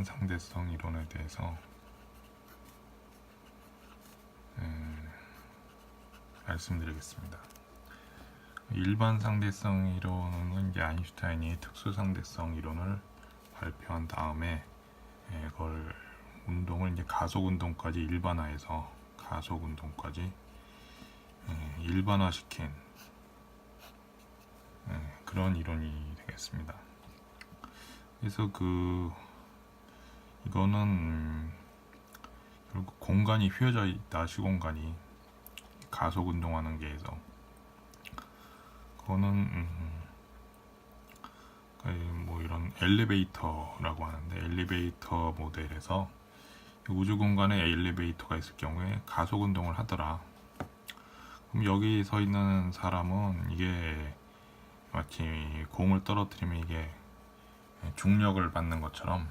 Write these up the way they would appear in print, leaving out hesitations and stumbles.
일반 상대성 이론에 대해서 말씀드리겠습니다. 일반 상대성 이론은 이제 아인슈타인이 특수 상대성 이론을 발표한 다음에 그걸 운동을 이제 가속 운동까지 일반화해서 가속 운동까지 일반화시킨 그런 이론이 되겠습니다. 그래서 이거는 결국 공간이 휘어져 있다, 시공간이 가속 운동하는 게에서 그거는 뭐 이런 엘리베이터라고 하는데, 엘리베이터 모델에서 우주 공간에 엘리베이터가 있을 경우에 가속 운동을 하더라. 그럼 여기 서 있는 사람은 이게 마치 공을 떨어뜨리면 이게 중력을 받는 것처럼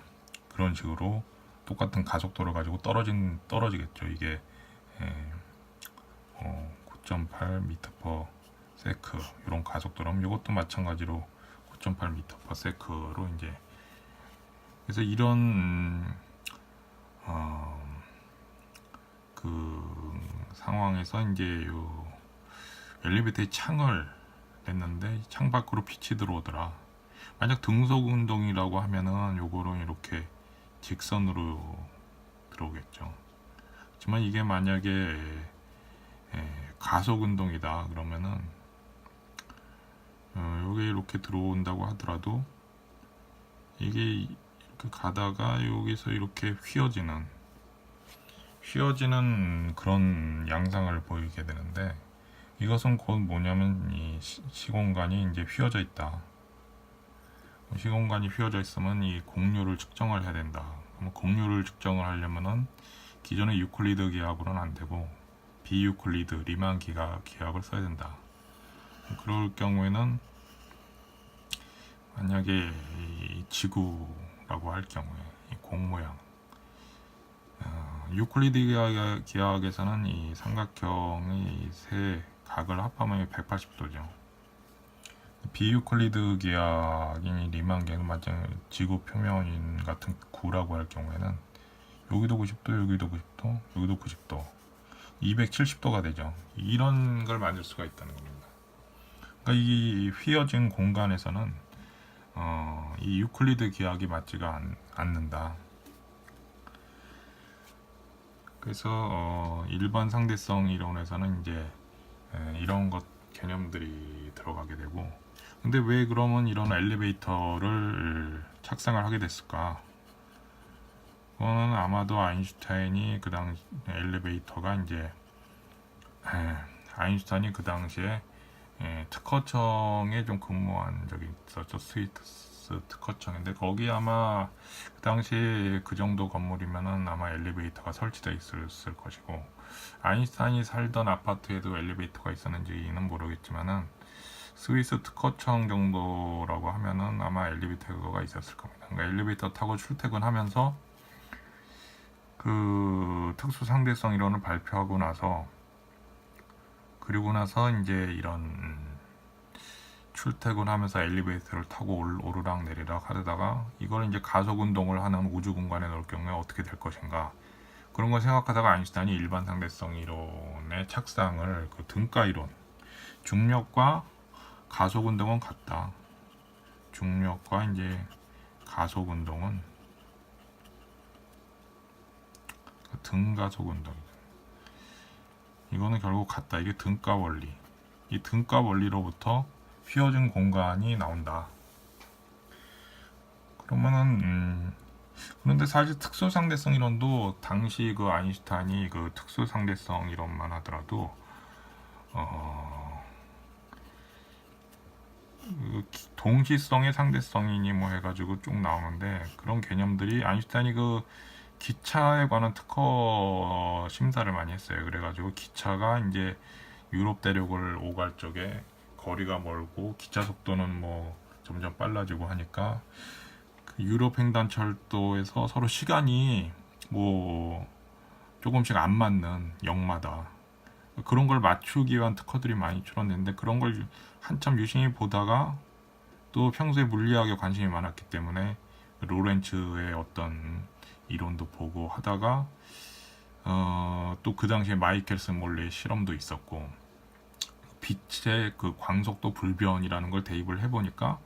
그런 식으로 똑같은 가속도를 가지고 떨어지겠죠. 이게 9.8m/s 이런 가속도라면 이것도 마찬가지로 9.8m/s로 이제, 그래서 이런 그 상황에서 이제 요 엘리베이터의 창을 냈는데 창 밖으로 빛이 들어오더라. 만약 등속 운동이라고 하면은 요거는 이렇게 직선으로 들어오겠죠. 하지만 이게 만약에 가속 운동이다 그러면은 여기 이렇게 들어온다고 하더라도 이게 이렇게 가다가 여기서 이렇게 휘어지는 그런 양상을 보이게 되는데, 이것은 곧 뭐냐면 이 시공간이 이제 휘어져 있다. 시공간이 휘어져 있으면 이 곡률을 측정을 해야 된다. 그럼 곡률을 측정을 하려면은 기존의 유클리드 기하학으로는 안 되고 비유클리드 리만 기하학을 써야 된다. 그럴 경우에는 만약에 이 지구라고 할 경우에 이 공 모양, 유클리드 기하학에서는 이 삼각형의 세 각을 합하면 180도죠. 비유클리드 기하학인 리만계는 마찬 지구 표면인 같은 구라고 할 경우에는 여기도 90도, 여기도 90도, 여기도 90도, 270도가 되죠. 이런 걸 만들 수가 있다는 겁니다. 그러니까 이 휘어진 공간에서는 이 유클리드 기하학이 맞지가 않는다. 그래서 일반 상대성 이론에서는 이제 이런 것 개념들이 들어가게 되고, 근데 왜 그러면 이런 엘리베이터를 착상을 하게 됐을까? 그거는 아마도 아인슈타인이 그 당시 엘리베이터가 이제 아인슈타인이 그 당시에 특허청에 좀 근무한 적이 있었죠. 스위스 특허청인데 거기 아마 그 당시에 그 정도 건물이면은 아마 엘리베이터가 설치되어 있을 것이고, 아인슈타인이 살던 아파트에도 엘리베이터가 있었는지는 모르겠지만은 스위스 특허청 정도라고 하면은 아마 엘리베이터가 있었을 겁니다. 그러니까 엘리베이터 타고 출퇴근하면서 그 특수 상대성 이론을 발표하고 나서, 그리고 나서 이제 이런 출퇴근하면서 엘리베이터를 타고 오르락 내리락 하다가 이걸 이제 가속 운동을 하는 우주 공간에 넣을 경우에 어떻게 될 것인가, 그런 걸 생각하다가 아인슈타인이 일반 상대성 이론의 착상을 그 등가 이론, 중력과 가속 운동은 같다. 중력과 이제 가속 운동은 등가속 운동이다. 이거는 결국 같다. 이게 등가 원리. 이 등가 원리로부터 휘어진 공간이 나온다. 그러면은 그런데 사실 특수 상대성 이론도 당시 그 아인슈타인이 그 특수 상대성 이론만 하더라도 동시성의 상대성이니 뭐 해가지고 쭉 나오는데, 그런 개념들이 아인슈타인이 그 기차에 관한 특허 심사를 많이 했어요. 그래가지고 기차가 이제 유럽 대륙을 오갈 적에 거리가 멀고 기차 속도는 뭐 점점 빨라지고 하니까 그 유럽 횡단철도에서 서로 시간이 뭐 조금씩 안 맞는 역마다 그런 걸 맞추기 위한 특허들이 많이 출원됐는데, 그런 걸 한참 유심히 보다가 또 평소에 물리학에 관심이 많았기 때문에 로렌츠의 어떤 이론도 보고 하다가 또 그 당시에 마이켈슨 몰레의 실험도 있었고 빛의 그 광속도 불변이라는 걸 대입을 해보니까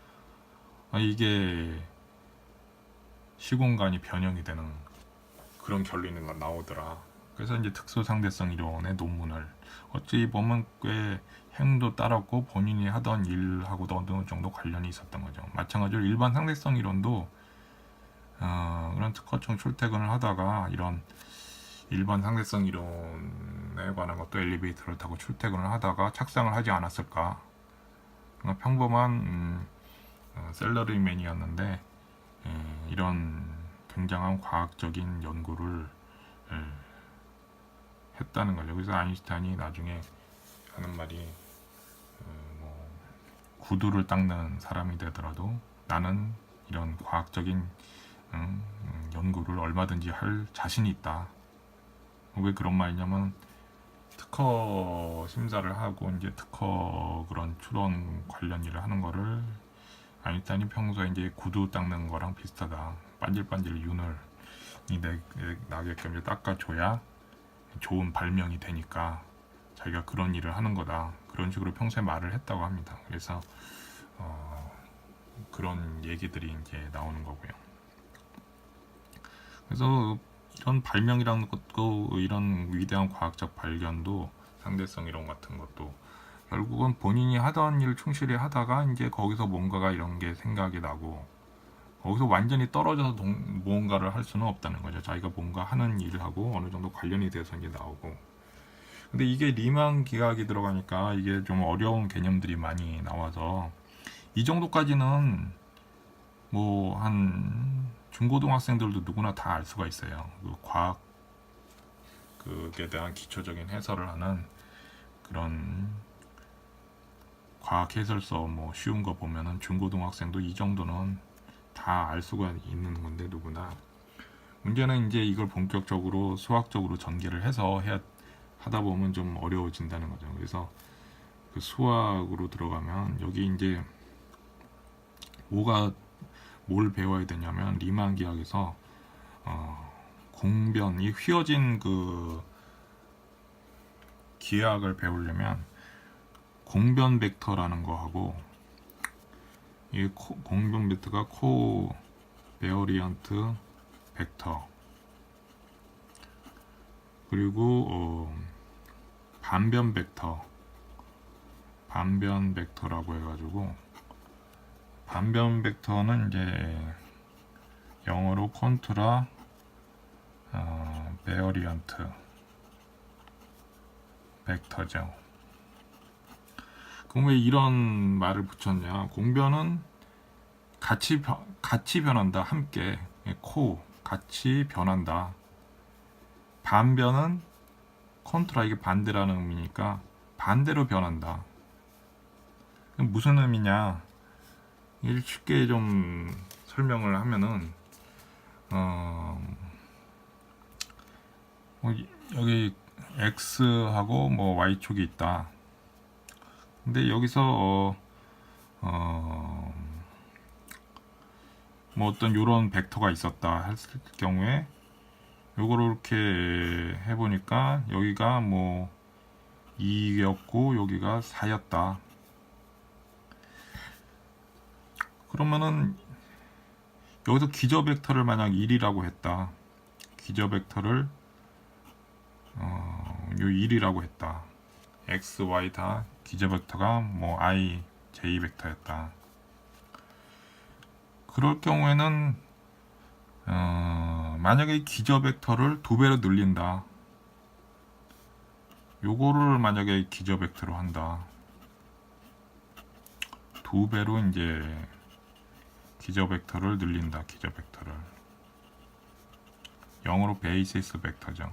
이게 시공간이 변형이 되는 그런 결론이 나오더라. 그래서 이제 특수상대성 이론의 논문을 어찌 보면 꽤 행도 따랐고 본인이 하던 일하고도 어느 정도 관련이 있었던 거죠. 마찬가지로 일반 상대성 이론도 그런 특허청 출퇴근을 하다가 이런 일반 상대성 이론에 관한 것도 엘리베이터를 타고 출퇴근을 하다가 착상을 하지 않았을까. 그러니까 평범한 셀러리맨이었는데 이런 굉장한 과학적인 연구를 했다는 거죠. 그래서 아인슈타인이 나중에 하는 말이 뭐 구두를 닦는 사람이 되더라도 나는 이런 과학적인 연구를 얼마든지 할 자신이 있다. 왜 그런 말이냐면 특허 심사를 하고 이제 특허 그런 출원 관련 일을 하는 거를 아인슈타인이 평소에 이제 구두 닦는 거랑 비슷하다. 반질반질 윤을 나게끔 이제 닦아줘야 좋은 발명이 되니까 자기가 그런 일을 하는 거다. 그런 식으로 평소에 말을 했다고 합니다. 그래서 그런 얘기들이 이제 나오는 거고요. 그래서 이런 발명이라는 것도 이런 위대한 과학적 발견도 상대성 이론 같은 것도 결국은 본인이 하던 일 충실히 하다가 이제 거기서 뭔가가 이런 게 생각이 나고 거기서 완전히 떨어져서 무언가를 할 수는 없다는 거죠. 자기가 뭔가 하는 일하고 어느 정도 관련이 돼서 이제 나오고. 근데 이게 리만 기하학이 들어가니까 이게 좀 어려운 개념들이 많이 나와서 이 정도까지는 뭐 한 중고등학생들도 누구나 다 알 수가 있어요. 그 과학 그에 대한 기초적인 해설을 하는 그런 과학 해설서 뭐 쉬운 거 보면은 중고등학생도 이 정도는 다 알 수가 있는 건데 누구나. 문제는 이제 이걸 본격적으로 수학적으로 전개를 해서 하다 보면 좀 어려워진다는 거죠. 그래서 그 수학으로 들어가면 여기 이제 뭘 배워야 되냐면 리만 기하학에서 공변, 이 휘어진 그 기하학을 배우려면 공변 벡터라는 거 하고 이 공변 벡터가 코베어리언트 벡터 그리고 반변 벡터라고 해가지고 반변 벡터는 이제 영어로 콘트라 베어리언트 벡터죠. 그럼 왜 이런 말을 붙였냐? 공변은 같이 변한다. 함께 같이 변한다. 반변은 컨트라 이게 반대라는 의미니까 반대로 변한다. 무슨 의미냐? 쉽게 좀 설명을 하면은 여기 x하고 뭐 y축이 있다. 근데 여기서 뭐 어떤 요런 벡터가 있었다 했을 경우에 요거를 이렇게 해보니까 여기가 뭐 2였고 여기가 4였다. 그러면은 여기서 기저 벡터를 만약 1이라고 했다. 기저 벡터를 요 1이라고 했다. x, y 다 기저 벡터가 뭐 i, j 벡터였다. 그럴 경우에는 만약에 기저 벡터를 2배로 늘린다. 요거를 만약에 기저 벡터로 한다. 2배로 이제 기저 벡터를 늘린다. 기저 벡터를 영어로 베이시스 벡터죠.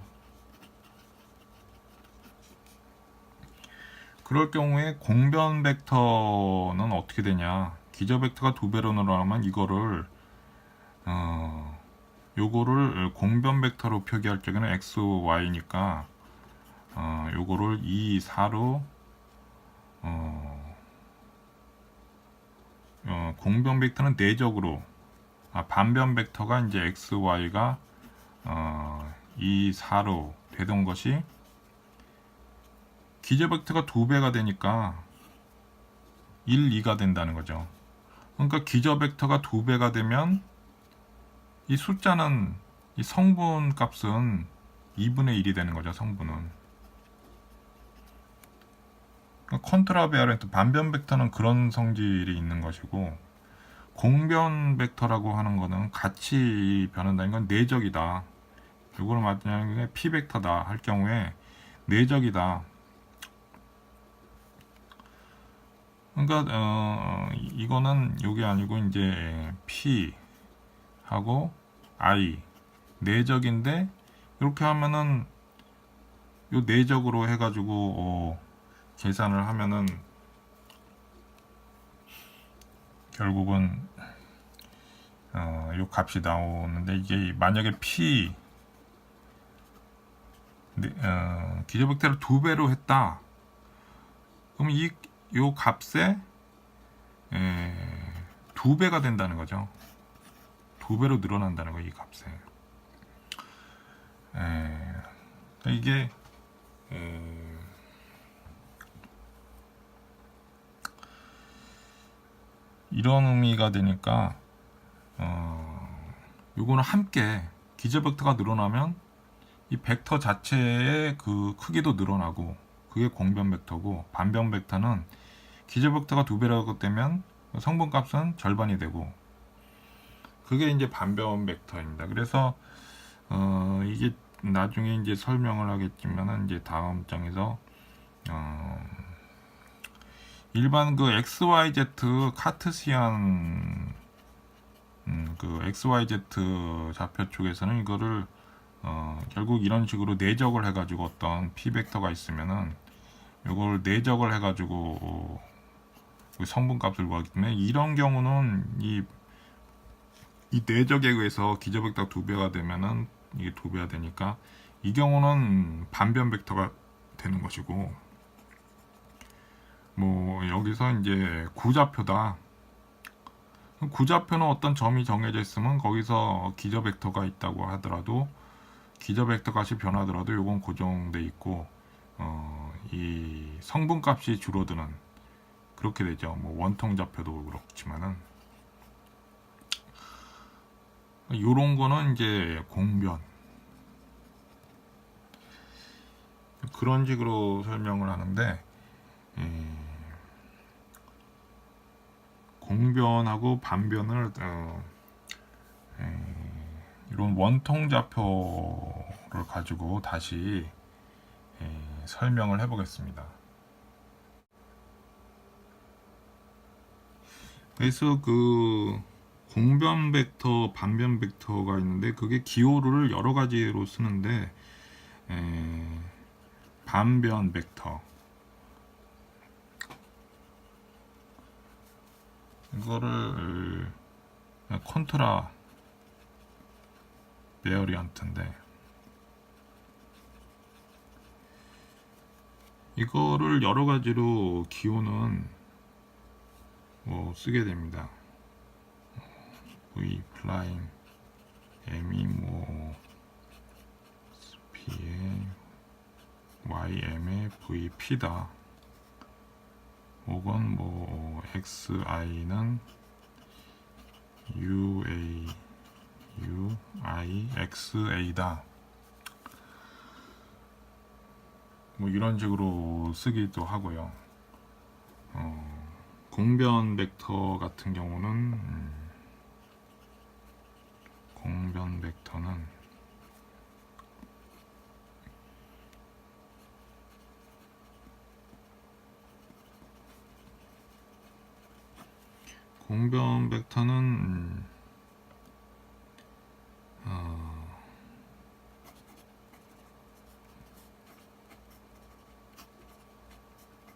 그럴 경우에 공변 벡터는 어떻게 되냐? 기저 벡터가 2배로 늘어나면 이거를 요거를 공변 벡터로 표기할 적에는 x, y니까 요거를 2, 4로 공변 벡터는 내적으로 반변 벡터가 이제 x, y가 2, 4로 되던 것이 기저 벡터가 2배가 되니까 1, 2가 된다는 거죠. 그러니까 기저 벡터가 2배가 되면 이 숫자는 이 성분 값은 2분의 1이 되는 거죠. 성분은. 그러니까 컨트라베어런트 반변 벡터는 그런 성질이 있는 것이고, 공변 벡터라고 하는 거는 같이 변한다는 건 내적이다. 이거를 만약에 p 벡터다 할 경우에 내적이다. 그러니까 이거는 이게 아니고 이제 p 하고 i 내적인데, 이렇게 하면은 요 내적으로 해가지고 계산을 하면은 결국은 요 값이 나오는데, 이게 만약에 p 기저 벡터를 2배로 했다. 그럼 요 값에 2배가 된다는 거죠. 2배로 늘어난다는 거예요, 이 값에. 이게 이런 의미가 되니까 요거는 함께 기저 벡터가 늘어나면 이 벡터 자체의 그 크기도 늘어나고, 그게 공변 벡터고, 반변 벡터는 기저 벡터가 2배라고 되면 성분 값은 절반이 되고, 그게 이제 반변 벡터입니다. 그래서 이게 나중에 이제 설명을 하겠지만은 이제 다음 장에서 일반 그 XYZ 카트시안 그 XYZ 좌표 쪽에서는 이거를 결국 이런 식으로 내적을 해가지고 어떤 p 벡터가 있으면은 이걸 내적을 해가지고 성분 값을 구하기 때문에, 이런 경우는 이 내적에 의해서 기저 벡터가 2배가 되면은 이게 2배가 되니까 이 경우는 반변 벡터가 되는 것이고, 뭐 여기서 이제 구좌표다. 구좌표는 어떤 점이 정해져 있으면 거기서 기저 벡터가 있다고 하더라도, 기저 벡터 값이 변하더라도 요건 고정돼 있고, 이 성분 값이 줄어드는, 그렇게 되죠. 뭐 원통 좌표도 그렇지만은 요런 거는 이제 공변, 그런 식으로 설명을 하는데, 공변하고 반변을 이런 원통 좌표를 가지고 다시 설명을 해보겠습니다. 그래서 그 공변 벡터, 반변 벡터가 있는데, 그게 기호를 여러 가지로 쓰는데, 반변 벡터, 이거를 컨트라 베어리언트인데, 이거를 여러 가지로 기호는 뭐 쓰게 됩니다. V 플라임 M이 뭐 P에 YM의 VP다. 혹은 뭐 XI는 UIXA다. 뭐 이런 식으로 쓰기도 하고요. 공변 벡터 같은 경우는 공변 벡터는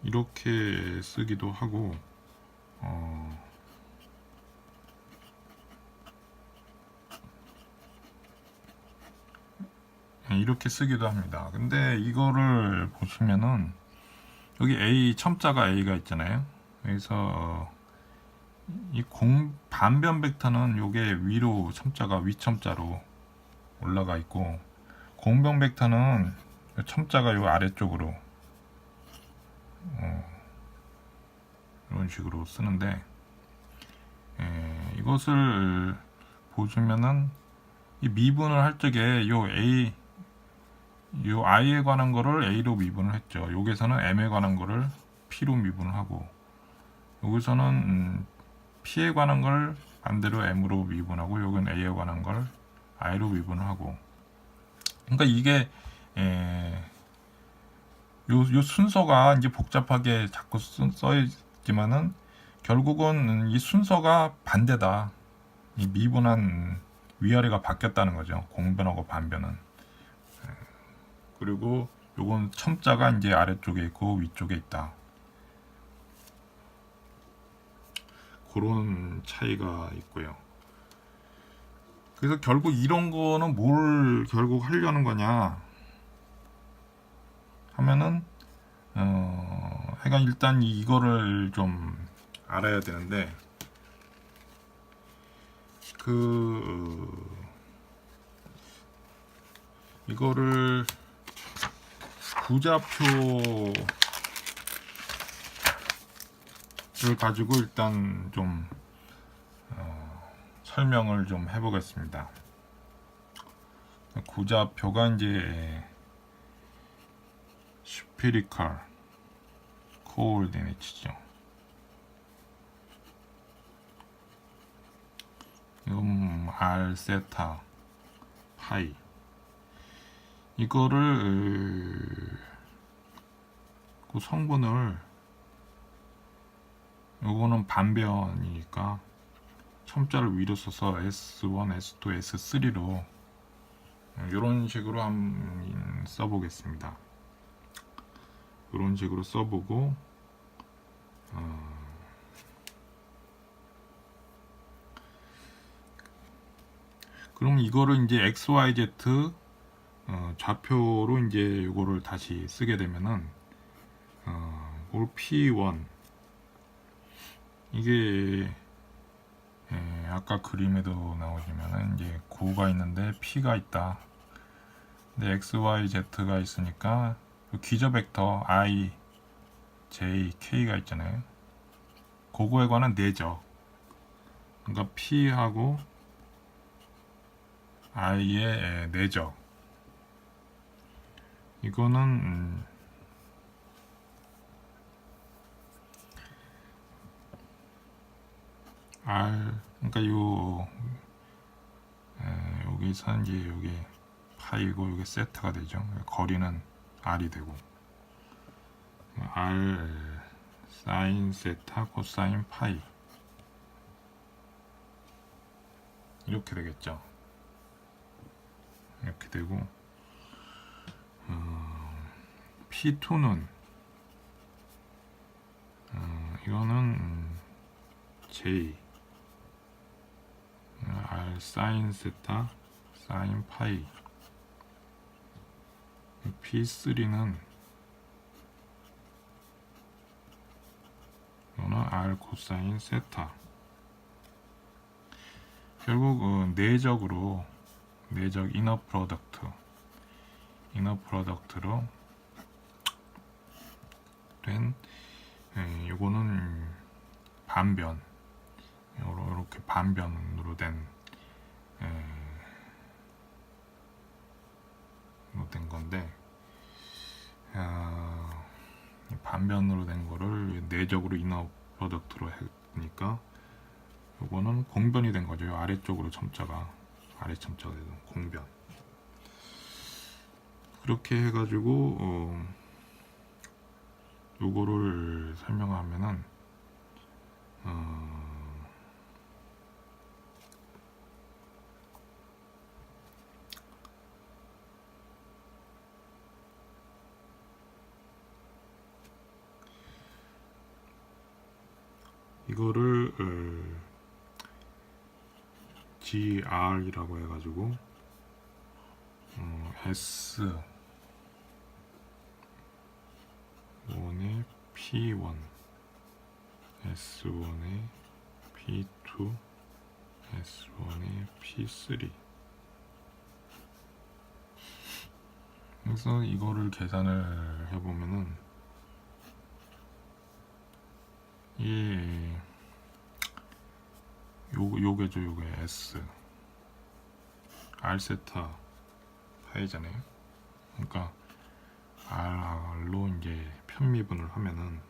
이렇게 쓰기도 하고, 이렇게 쓰기도 합니다. 근데 이거를 보시면은 여기 A 첨자가 A가 있잖아요. 그래서 이 반변 벡터는 요게 위로 첨자가 위첨자로 올라가 있고, 공변 벡터는 첨자가 요 아래쪽으로 이런 식으로 쓰는데, 이것을 보시면은 이 미분을 할 적에 요 i에 관한 거를 a로 미분을 했죠. 여기서는 m에 관한 거를 p로 미분을 하고, 여기서는 p에 관한 걸 반대로 m으로 미분하고, 여기는 a에 관한 걸 i로 미분을 하고. 그러니까 이게 요 순서가 이제 복잡하게 자꾸 써 있지만은 결국은 이 순서가 반대다. 이 미분한 위아래가 바뀌었다는 거죠. 공변하고 반변은. 그리고 요건 첨자가 이제 아래쪽에 있고 위쪽에 있다. 그런 차이가 있고요. 그래서 결국 이런 거는 뭘 결국 하려는 거냐 하면은 하여간 일단 이거를 좀 알아야 되는데, 이거를 부자표를 가지고 일단 좀 설명을 좀 해보겠습니다. 구자표가 이제 스피리컬 코오르디네이트죠. 이건 r 세타 파이. 이거를 그 성분을, 요거는 반변이니까 첨자를 위로 써서 S1, S2, S3로 이런 식으로 한번 써보겠습니다. 이런 식으로 써보고, 그럼 이거를 이제 XYZ 좌표로 이제 이거를 다시 쓰게 되면은 올 P1 이게 아까 그림에도 나오시면은 이제 9가 있는데 P가 있다. 근데 XYZ가 있으니까 기저 벡터 I, J, K가 있잖아요. 그거에 관한 내적. 그러니까 P하고 I의 내적. 이거는 R, 그러니까 여기서 이제 여기 파이고 여기 세타가 되죠. 거리는 R이 되고, R 사인 세타 코사인 파이 이렇게 되겠죠. 이렇게 되고, P2는 이거는 J R 사인 세타 사인 파이. P3는 이거는 R 코사인 세타. 결국 내적 이너 프로덕트로 된 요거는 반변, 이렇게 반변으로 된 건데, 반변으로 된 거를 내적으로 이너 프로덕트로 하니까 요거는 공변이 된 거죠. 아래쪽으로 아래 첨자가 되는 공변. 그렇게 해가지고 요거를 설명하면은 이거를 GR이라고 해가지고 S1의 P1, S1의 P2 S1에 P3. 그래서 이거를 계산을 해보면은 요게죠. 요게 S R 세타 파이잖아요. 그러니까 R로 이제 편미분을 하면은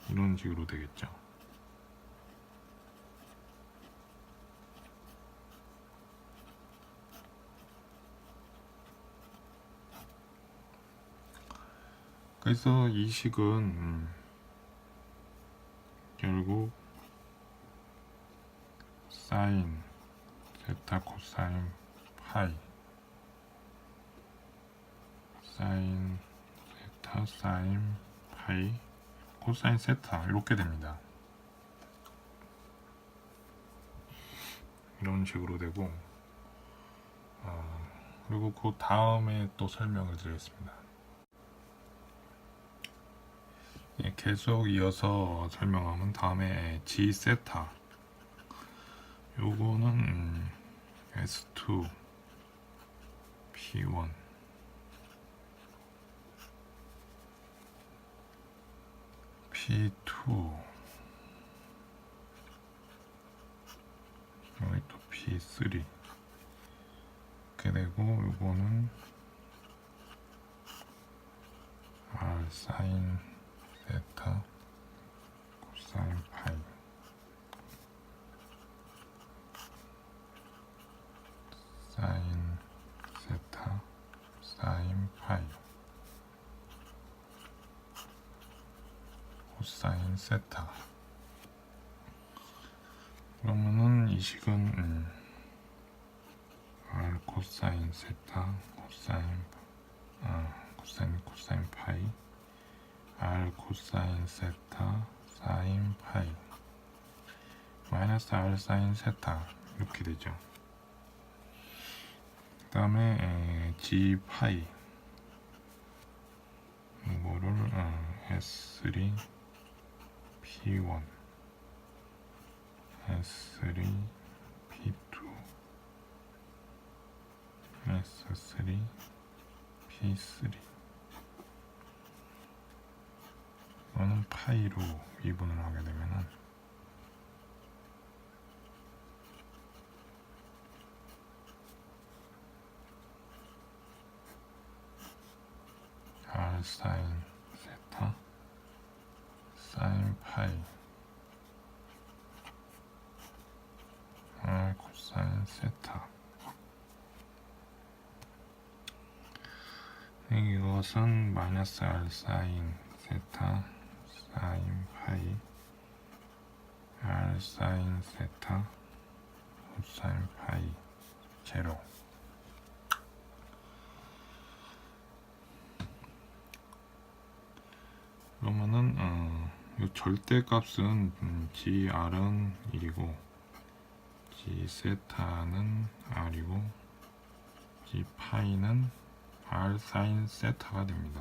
이런 식으로 되겠죠. 그래서 이 식은 결국 사인 세타 코사인 파이 사인 세타 사인 파이 코사인 세타 이렇게 됩니다. 이런 식으로 되고 그리고 그 다음에 또 설명을 드리겠습니다. 계속 이어서 설명하면 다음에 G 세타 요거는 S2 P1 P2 여기 또 P3 이렇게 되고 요거는 R 사인 세타 코사인 파이 사인 세타 사인 파이 코사인 세타. 그러면은 이 식은 R 코사인 세타 코사인 파이 R 코사인 세타 사인 파이 마이너스 R 사인 세타 이렇게 되죠. 그 다음에 G 파이 이거를 S3 P1 S3 P2 S3 P3 이거는 파이로 미분을 하게 되면은 R 사인 세타 사인 파이 R 코사인 세타. 이것은 마이너스 R 사인 세타 사인 파이 R 사인 세타 코사인 파이 제로. 그러면은 이 절대값은 GR은 1이고 G 세타는 R이고 G 파이는 R 사인 세타가 됩니다.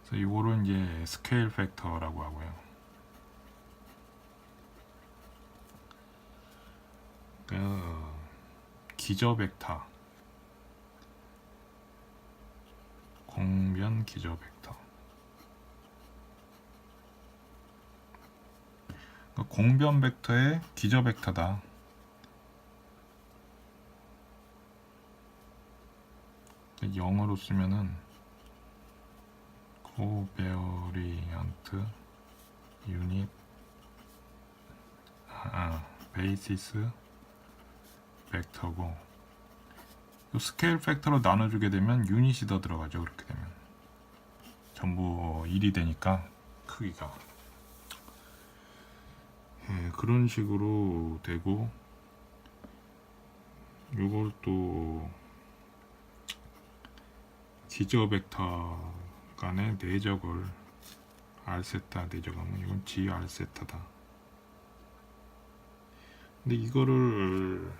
그래서 이거를 이제 스케일 팩터라고 하고요. 그 기저 벡터 공변 기저 벡터. 공변 벡터의 기저 벡터다. 영어로 쓰면은 코베어리언트 유닛 베이시스 벡터고 스케일 팩터로 나눠주게 되면 유닛이 더 들어가죠. 그렇게 되면 전부 1이 되니까 크기가 그런 식으로 되고 이걸 또 기저 벡터 간의 내적을 R세타 내적하면 이건 GR세타다. 근데 이거를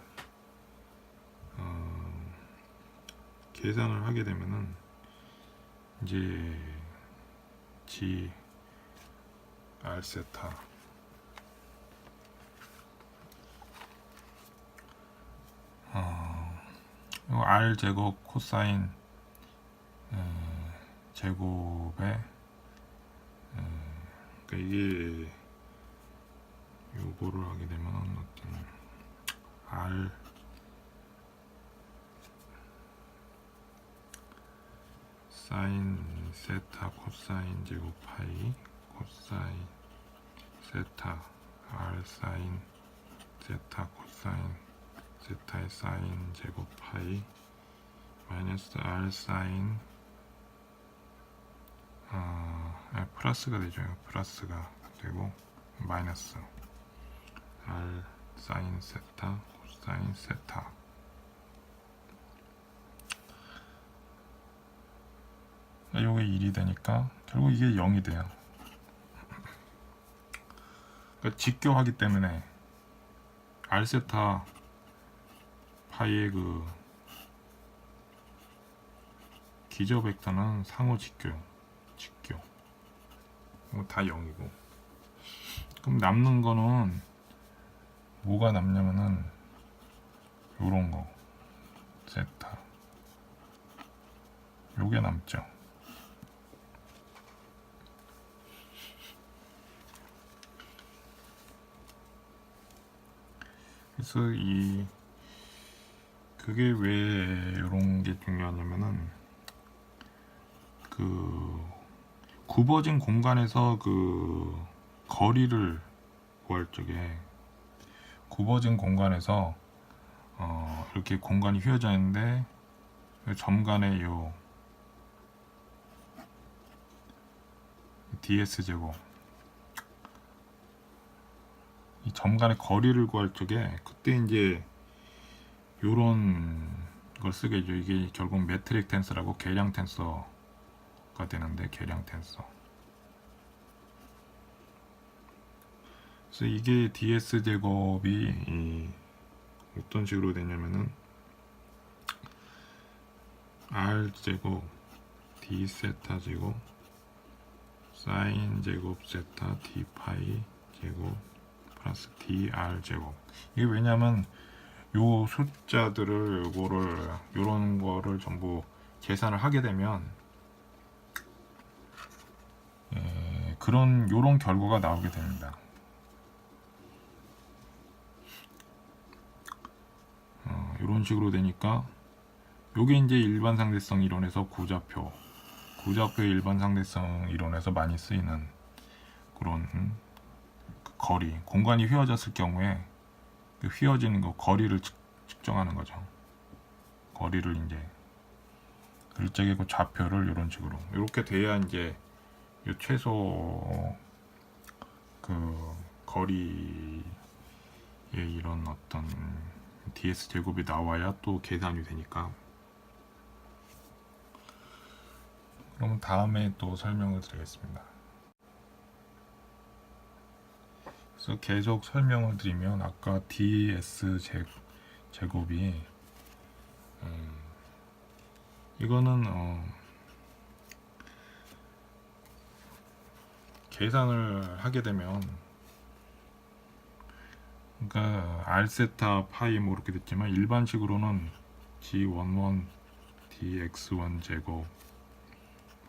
계산을 하게 되면은 이제 G R 세타 R 제곱 코사인 제곱에 그러니까 이게 요거를 하게 되면 어떤 R 사인 세타 코사인 제곱 파이 코사인 세타 R 사인 세타 코사인 세타의 사인 제곱 파이 마이너스 R 사인 플러스가 되죠. 플러스가 되고 마이너스 R 사인 세타 코사인 세타 요게 1이 되니까 결국 이게 0이 돼요. 그러니까 직교하기 때문에 R 세타 파이의 그 기저 벡터는 상호 직교 다 0이고 그럼 남는 거는 뭐가 남냐면은 요런 거 세타 요게 남죠. 그래서 그게 왜 요런 게 중요하냐면은 그 굽어진 공간에서 그 거리를 구할 적에 굽어진 공간에서 이렇게 공간이 휘어져 있는데 점 간의 요 ds 제곱 이 점 간의 거리를 구할 적에 그때 이제 요런 걸 쓰게죠. 이게 결국 메트릭 텐서라고 계량 텐서가 되는데 계량 텐서. 그래서 이게 ds 제곱이 어떤 식으로 되냐면은 r 제곱 d 세타 제곱 사인 제곱 세타 d 파이 제곱 플러스 dr 제곱. 이게 왜냐면 요 숫자들을 요런 거를 전부 계산을 하게 되면 요런 결과가 나오게 됩니다. 요런 식으로 되니까 요게 이제 일반 상대성 이론에서 구좌표의 일반 상대성 이론에서 많이 쓰이는 그런 거리, 공간이 휘어졌을 경우에 그 휘어지는 거 거리를 측정하는 거죠. 거리를 이제 글자의 그 좌표를 이런 식으로 이렇게 돼야 이제 요 최소 그 거리의 이런 어떤 ds 제곱이 나와야 또 계산이 되니까. 그럼 다음에 또 설명을 드리겠습니다. 그래서 계속 설명을 드리면 아까 ds 제곱이 이거는 계산을 하게 되면 그러니까 r 세타 파이 뭐 이렇게 됐지만 일반식으로는 g11 dx1 제곱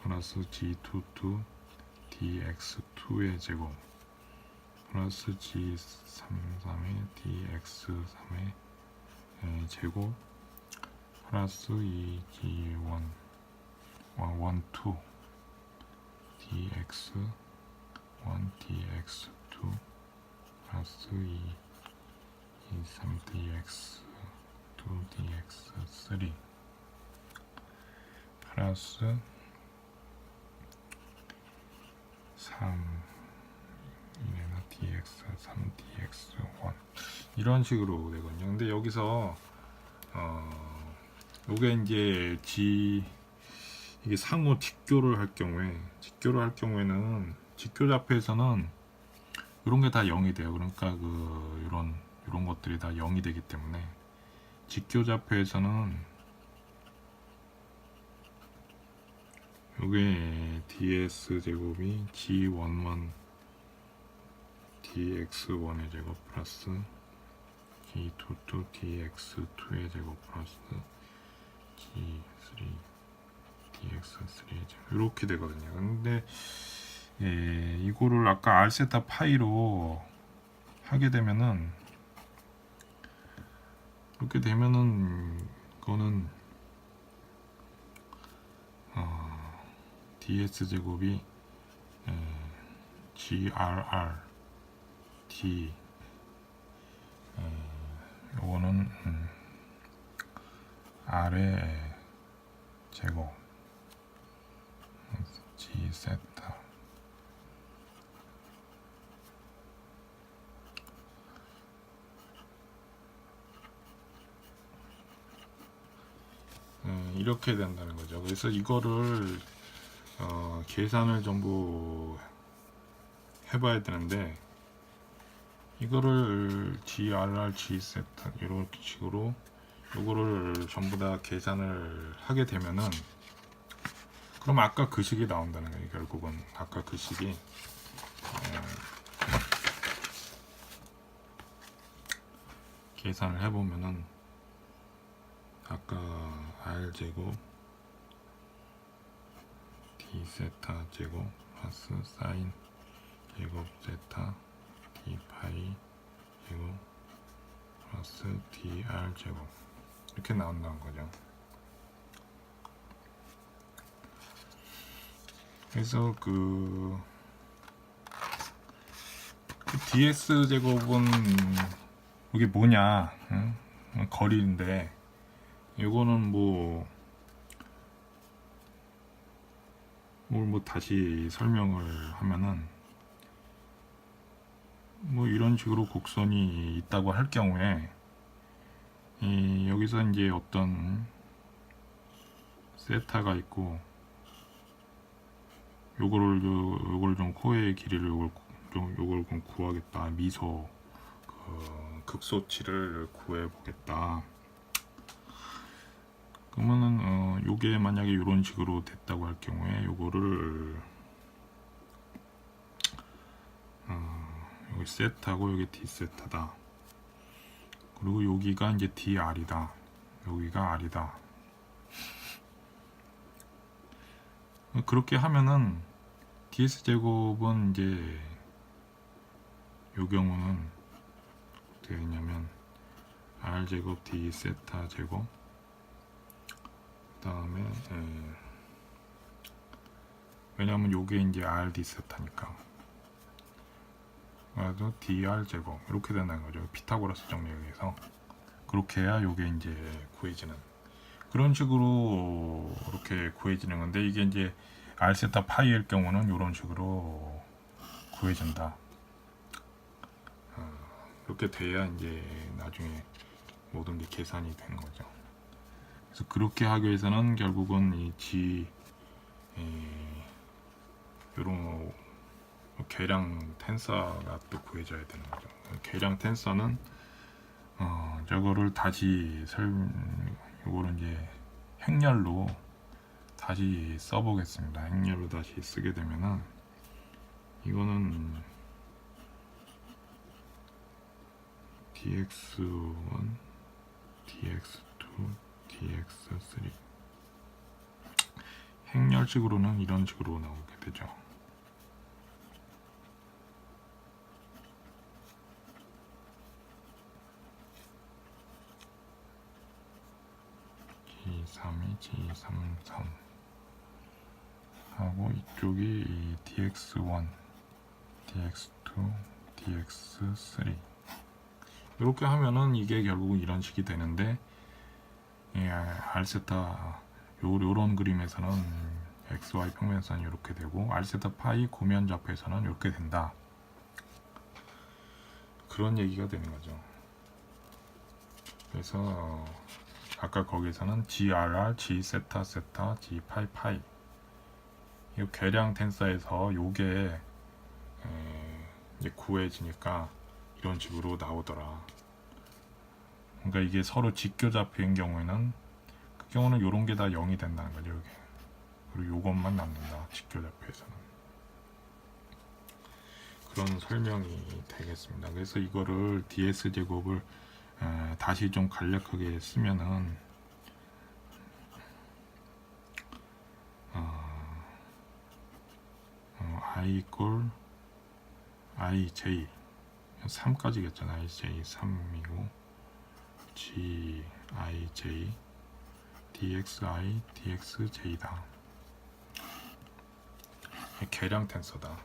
플러스 g22 dx2의 제곱 플러스 g33의 dx3의 제곱 플러스 2g1 12 dx1 dx2 플러스 3 dx2 dx3 플러스 3 dx 3 dx1 이런 식으로 되거든요. 근데 여기서 요게 이제 이게 상호 직교를 할 경우에는 직교 좌표에서는 이런 게 다 0이 돼요. 그러니까 이런 것들이 다 0이 되기 때문에 직교 좌표에서는 요게 ds 제곱이 g11 dx1의 제곱 플러스 g22 dx2의 제곱 플러스 g3 dx3의 제곱 이렇게 되거든요. 근데 이거를 아까 r 세타 파이로 하게 되면은 이렇게 되면은 그거는 ds 제곱이 grr d 요거는 r의 제곱 g 세타 이렇게 된다는 거죠. 그래서 이거를 계산을 전부 해봐야 되는데 이거를 grr g 세타 이런 식으로 요거를 전부 다 계산을 하게 되면은 그럼 아까 그 식이 나온다는 거예요. 결국은 아까 그 식이 계산을 해보면은 아까 r 제곱 d 세타 제곱 플러스 사인 제곱 세타 d 파이 제곱 플러스 dr 제곱 이렇게 나온다는 거죠. 그래서 그 ds 제곱은 이게 뭐냐? 거리인데 이거는 뭘 다시 설명을 하면은 이런 식으로 곡선이 있다고 할 경우에 여기서 이제 어떤 세타가 있고 요걸 좀 코의 길이를 요걸 좀 구하겠다. 미소 극소치를 구해 보겠다. 그러면은 요게 만약에 이런 식으로 됐다고 할 경우에 요거를 여기 세타고 여기 d 세타다. 그리고 여기가 이제 dr이다. 여기가 r이다. 그렇게 하면은 ds 제곱은 이제 요 경우는 어떻게 되냐면 r 제곱 d 세타 제곱 그 다음에 왜냐면 요게 이제 r d 세타니까 그래서 dr 제곱 이렇게 된다는 거죠. 피타고라스 정리에 의해서 그렇게 해야 요게 이제 구해지는 그런 식으로 이렇게 구해지는 건데 이게 이제 r 세타 파이일 경우는 이런 식으로 구해진다. 이렇게 돼야 이제 나중에 모든 게 계산이 되는 거죠. 그래서 그렇게 하기 위해서는 결국은 이 g 이런 계량 텐서가 또 구해져야 되는 거죠. 계량 텐서는 저거를 다시 이거를 이제 행렬로 다시 써보겠습니다. 행렬로 다시 쓰게 되면은 이거는 dx1, dx2, dx3 행렬식으로는 이런 식으로 나오게 되죠. G3이 G33 하고 이쪽이 이 dx1, dx2, dx3 이렇게 하면은 이게 결국은 이런 식이 되는데 r세타 요런 그림에서는 xy 평면선이 이렇게 되고 r세타 파이 고면좌표에서는 이렇게 된다. 그런 얘기가 되는 거죠. 그래서 아까 거기서는 grr, g 세타 세타, g 파이 파이 이 계량 텐서에서 요게 이제 구해지니까 이런 식으로 나오더라. 그러니까 이게 서로 직교좌표인 경우에는 그 경우는 요런 게 다 0이 된다는 거죠. 그리고 요것만 남는다. 직교좌표에서는. 그런 설명이 되겠습니다. 그래서 이거를 ds 제곱을 다시 좀 간략하게 쓰면은 i equal ij 3까지겠잖아. ij 3이고 g ij dxi dxj다. 계량 텐서다.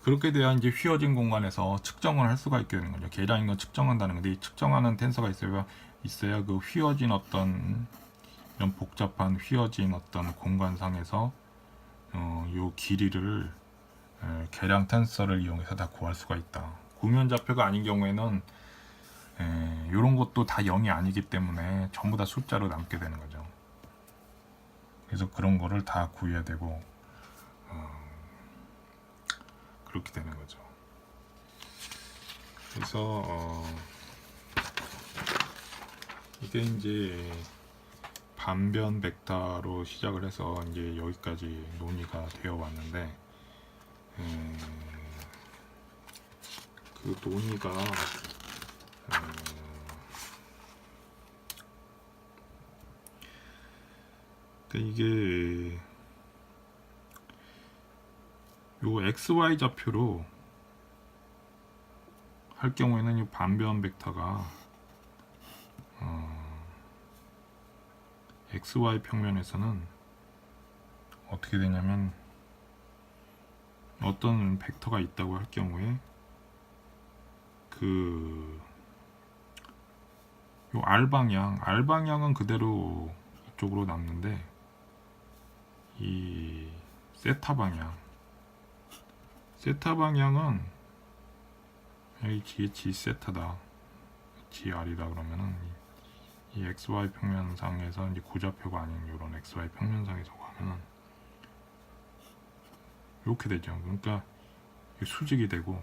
그렇게 돼야 이제 휘어진 공간에서 측정을 할 수가 있게 되는 거죠. 계량인 건 측정한다는 건데, 이 측정하는 텐서가 있어야 그 휘어진 어떤 이런 복잡한 휘어진 어떤 공간상에서 요 길이를 계량 텐서를 이용해서 다 구할 수가 있다. 구면 좌표가 아닌 경우에는 이런 것도 다 0이 아니기 때문에 전부 다 숫자로 남게 되는 거죠. 그래서 그런 거를 다 구해야 되고 그렇게 되는 거죠. 그래서 이게 이제 반변 벡터로 시작을 해서 이제 여기까지 논의가 되어 왔는데 그 논의가 이게 요 XY 좌표로 할 경우에는 이 반변 벡터가 XY 평면에서는 어떻게 되냐면 어떤 벡터가 있다고 할 경우에 요 R방향은 그대로 이쪽으로 남는데 이 세타 방향은 여기 G 세타다. GR이다 그러면은 이 XY 평면상에서 이제 구좌표가 아닌 이런 XY 평면상에서 가면은 이렇게 되죠. 그러니까 수직이 되고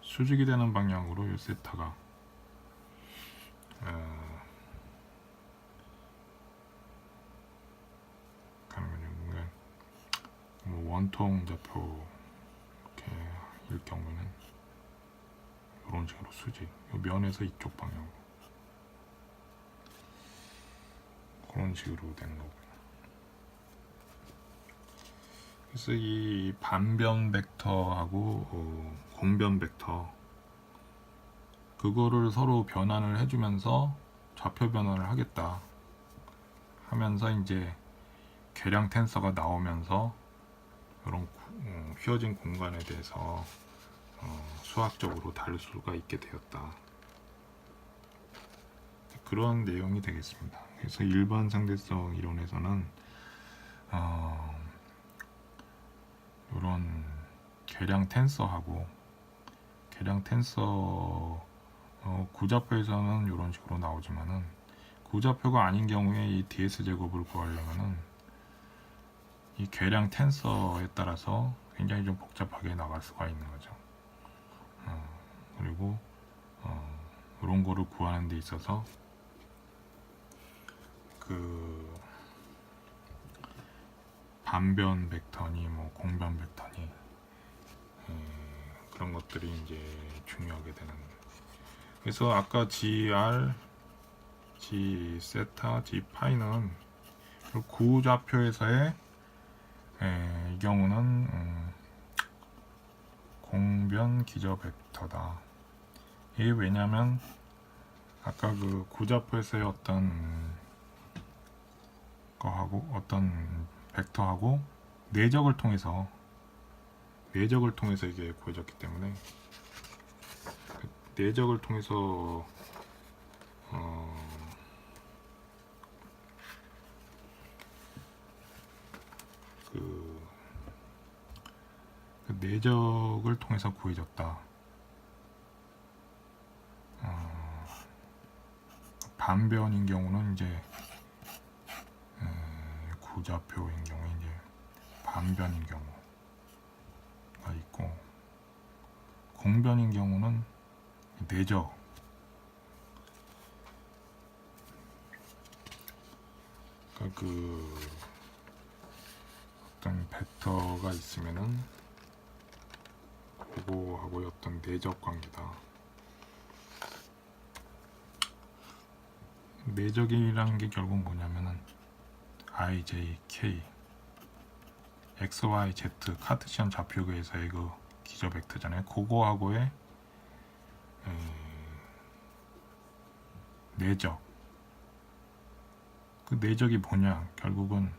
수직이 되는 방향으로 이 세타가 가는 거죠. 그러니까 뭐 원통 좌표 이렇게 일 경우는 이런 식으로 수직, 이 면에서 이쪽 방향으로 그런 식으로 되는 거고요. 그래서 이 반변 벡터하고 공변 벡터 그거를 서로 변환을 해주면서 좌표 변환을 하겠다 하면서 이제 계량 텐서가 나오면서 이런 휘어진 공간에 대해서 수학적으로 다룰 수가 있게 되었다. 그런 내용이 되겠습니다. 그래서 일반 상대성 이론에서는 이런 계량 텐서하고 계량 텐서 구좌표에서는 이런 식으로 나오지만은 구좌표가 아닌 경우에 이 ds 제곱을 구하려면은 이 계량 텐서에 따라서 굉장히 좀 복잡하게 나갈 수가 있는 거죠. 그리고 이런 거를 구하는 데 있어서 그 반변 벡터니 뭐 공변 벡터니 그런 것들이 이제 중요하게 되는 거예요. 그래서 아까 GR, G 세타, G 파이는 구좌표에서의 이 경우는 공변 기저 벡터다. 이게 왜냐면 아까 그 구좌표에서의 어떤 거하고 어떤 벡터하고 내적을 통해서 이게 구해졌기 때문에 그 내적을 통해서 그 내적을 통해서 구해졌다. 반변인 경우는 이제 구좌표인 경우에 이제 반변인 경우가 있고 공변인 경우는 내적 그러니까 어떤 벡터가 있으면은 그거하고의 어떤 내적 관계다. 내적이라는 게 결국 뭐냐면은 I, J, K, X, Y, Z 카르테시안 좌표계에서의 그 기저 벡터잖아요. 그거하고의 내적. 그 내적이 뭐냐? 결국은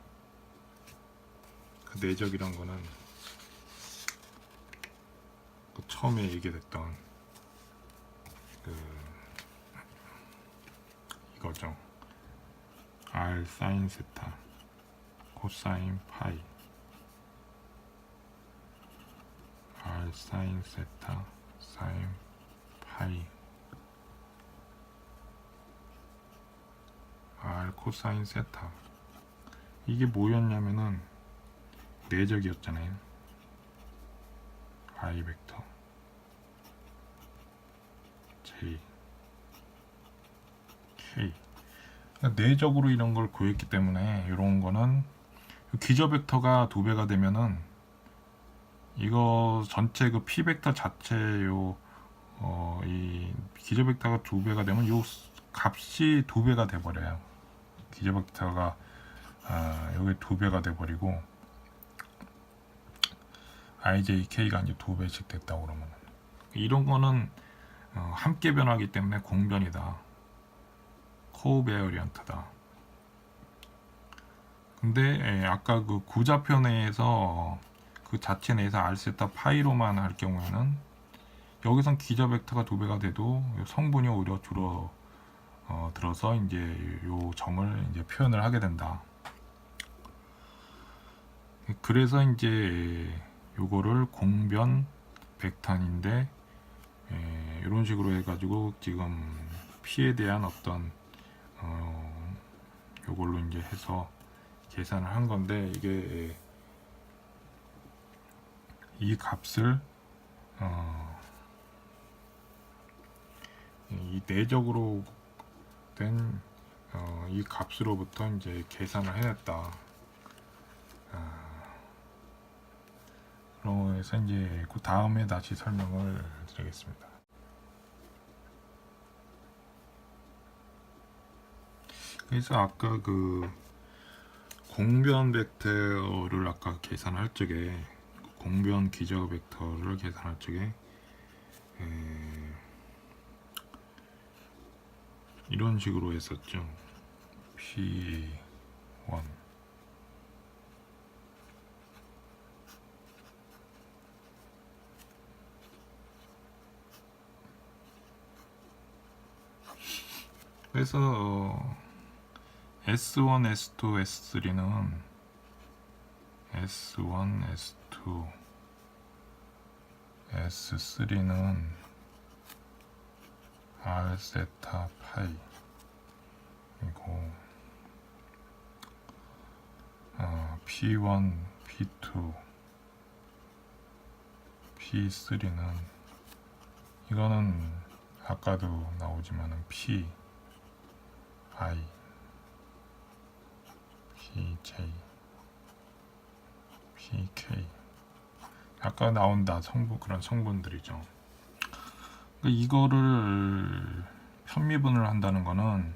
그 내적이란 거는 그 처음에 얘기했던 이거죠. R 사인 세타 코사인 파이 R 사인 세타 사인 파이 R 코사인 세타. 이게 뭐였냐면은 내적이었잖아요. I 벡터 J K. 그러니까 내적으로 이런 걸 구했기 때문에 이런 거는 기저 벡터가 2배가 되면은 이거 전체 그 P 벡터 자체 이 기저 벡터가 2배가 되면 요 값이 2배가 돼 버려요. 기저 벡터가 여기 2배가 돼 버리고 IJK가 이제 2배씩 됐다고 그러면 이런 거는 함께 변하기 때문에 공변이다. 코베어리언트다. 근데 아까 그 구좌표 내에서 그 자체 내에서 R세타 파이로만 할 경우에는 여기선 기저 벡터가 2배가 돼도 성분이 오히려 들어서 이제 요 점을 이제 표현을 하게 된다. 그래서 이제 요거를 공변 벡터인데 이런 식으로 해가지고 지금 P에 대한 어떤 요걸로 이제 해서 계산을 한 건데 이게 이 값을 이 내적으로 된 이 값으로부터 이제 계산을 해냈다. 그래서 이제 그 다음에 다시 설명을 드리겠습니다. 그래서 아까 그 공변 벡터를 아까 계산할 적에 공변 기저 벡터를 계산할 적에 이런 식으로 했었죠. P1 그래서 S1, S2, S3는 S1, S2, S3는 R 세타 파이 이고 P1, P2, P3는 이거는 아까도 나오지만은 P, I, PJ, PK 아까 나온다 그런 성분들이죠. 그러니까 이거를 편미분을 한다는 거는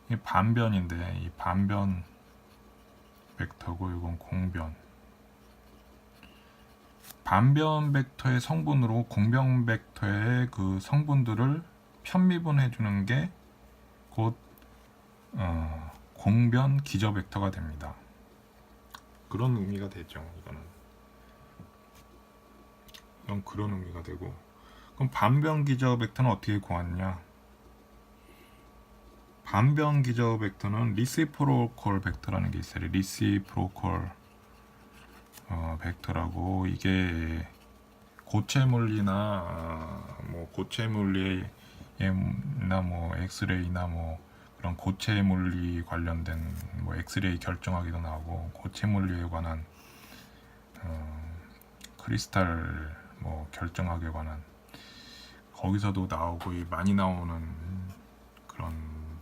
이 반변인데 이 반변 벡터고 이건 공변. 반변 벡터의 성분으로 공변 벡터의 그 성분들을 편미분해 주는 게 곧 공변 기저 벡터가 됩니다. 그런 의미가 되죠. 이건 그런 의미가 되고 그럼 반변 기저 벡터는 어떻게 구하느냐? 반변 기저 벡터는 리시프로컬 벡터라는 게 있어요. 리시프로컬 벡터라고 이게 고체 물리나 뭐 고체 물리나 뭐 엑스레이나 뭐 그런 고체 물리 관련된 뭐 엑스레이 결정하기도 나오고 고체 물리에 관한 크리스탈 뭐 결정하기에 관한 거기서도 나오고 많이 나오는 그런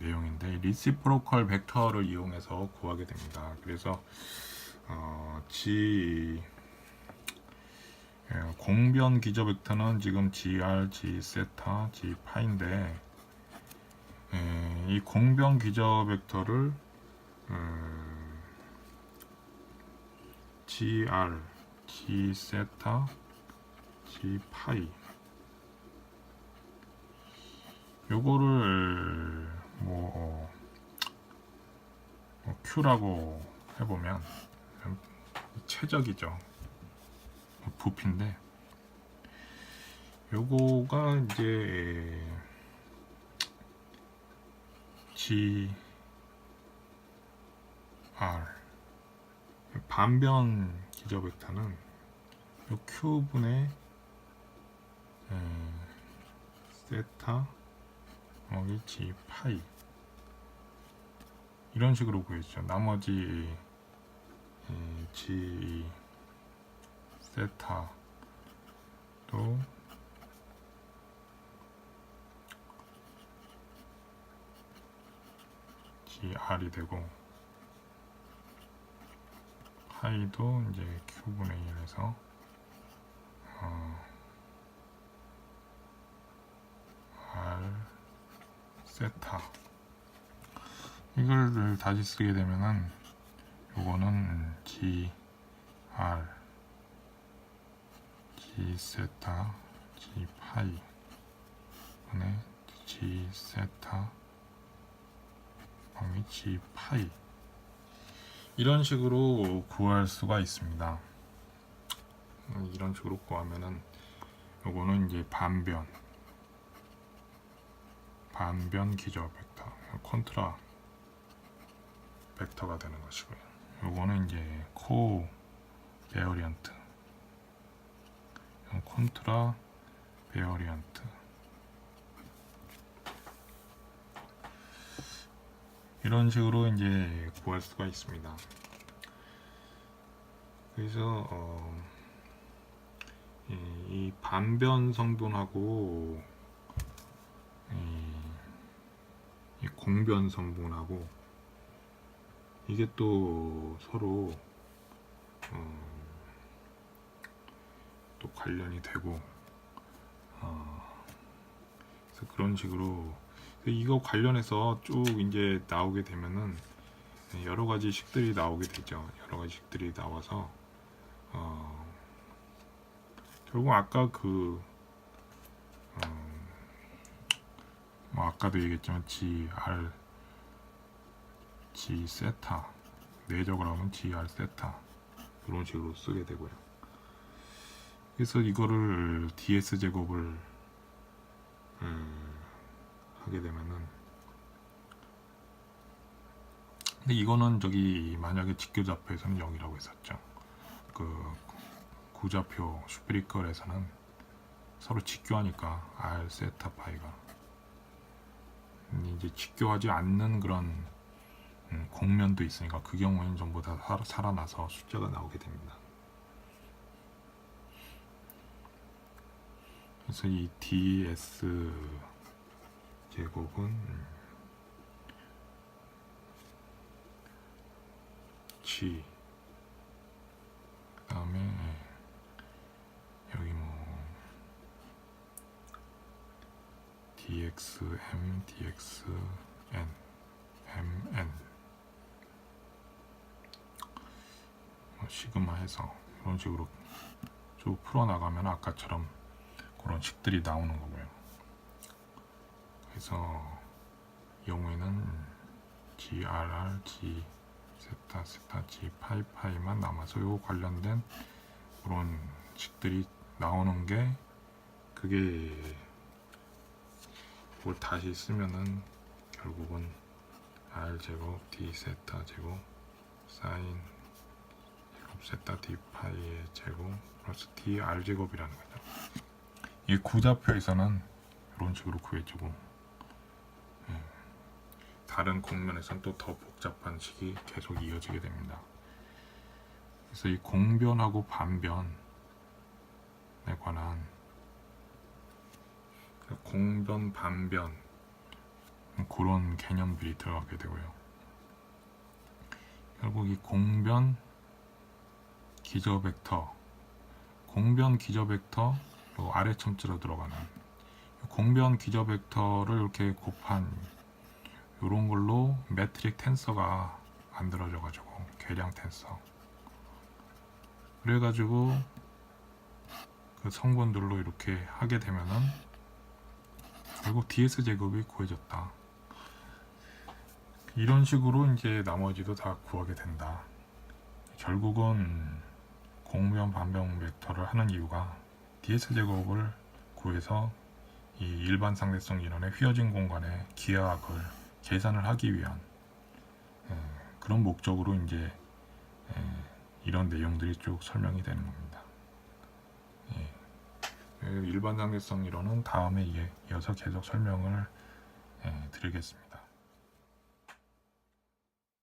내용인데 리시프로컬 벡터를 이용해서 구하게 됩니다. 그래서 공변 기저 벡터는 지금 gr, g 세타, g 파인데 이 공변 기저 벡터를 gr, g 세타, g 파이 요거를 Q라고 해보면 최적이죠. 부피인데 요거가 이제 G R 반변 기저 벡터는 요 Q분의 세타 여기 G 파이 이런 식으로 구했죠. 나머지 G 세타도 GR이 되고 파이도 이제 Q분의 1에서 R 세타 이걸 다시 쓰게 되면은 요거는 G R G 세타 G 파이 분의 G 세타 방이 G 파이 이런 식으로 구할 수가 있습니다. 이런 식으로 구하면은 요거는 이제 반변 기저 벡터 콘트라 벡터가 되는 것이고요. 요거는 이제 코 베어리언트 콘트라 베어리언트 이런 식으로 이제 구할 수가 있습니다. 그래서 이 반변 성분하고 이 공변 성분하고 이게 또 서로 또 관련이 되고 그래서 그런 식으로 이거 관련해서 쭉 이제 나오게 되면은 여러 가지 식들이 나오게 되죠. 여러 가지 식들이 나와서 결국 아까 아까도 얘기했지만 GR, G 세타 내적을 하면 GR 세타 이런 식으로 쓰게 되고요. 그래서 이거를 DS 제곱을 하게 되면은 근데 이거는 저기 만약에 직교좌표에서는 0이라고 했었죠. 그 구좌표 슈프리컬에서는 서로 직교하니까 R 세타 파이가 이제 직교하지 않는 그런 공면도 있으니까 그 경우에는 전부 다 살아나서 숫자가 나오게 됩니다. 그래서 이 ds 제곱은 g 그 다음에 여기 dxm dxn mn 시그마 해서 이런 식으로 쭉 풀어나가면 아까처럼 그런 식들이 나오는 거고요. 그래서 이 경우에는 GRR, G 세타, 세타, G 파이 파이만 남아서 요 관련된 그런 식들이 나오는 게 그게 그걸 다시 쓰면은 결국은 R 제곱 D 세타 제곱 사인 제곱 세타 D 파이의 제곱 플러스 D R 제곱이라는 거죠. 이 구좌표에서는 이런 식으로 구해주고 다른 공면에서는 또 더 복잡한 식이 계속 이어지게 됩니다. 그래서 이 공변하고 반변에 관한 공변 반변 그런 개념들이 들어가게 되고요. 결국 이 공변 기저 벡터, 공변 기저 벡터 요 아래 첨지로 들어가는 공변 기저 벡터를 이렇게 곱한 이런 걸로 매트릭 텐서가 만들어져 가지고 계량 텐서, 그래 가지고 그 성분들로 이렇게 하게 되면은 결국 DS 제곱이 구해졌다. 이런 식으로 이제 나머지도 다 구하게 된다. 결국은 공변 반변 벡터를 하는 이유가 DS 제곱을 구해서 이 일반 상대성 이론의 휘어진 공간의 기하학을 계산을 하기 위한 그런 목적으로 이제 이런 내용들이 쭉 설명이 되는 겁니다. 일반 상대성 이론은 다음에 이어서 계속 설명을 드리겠습니다.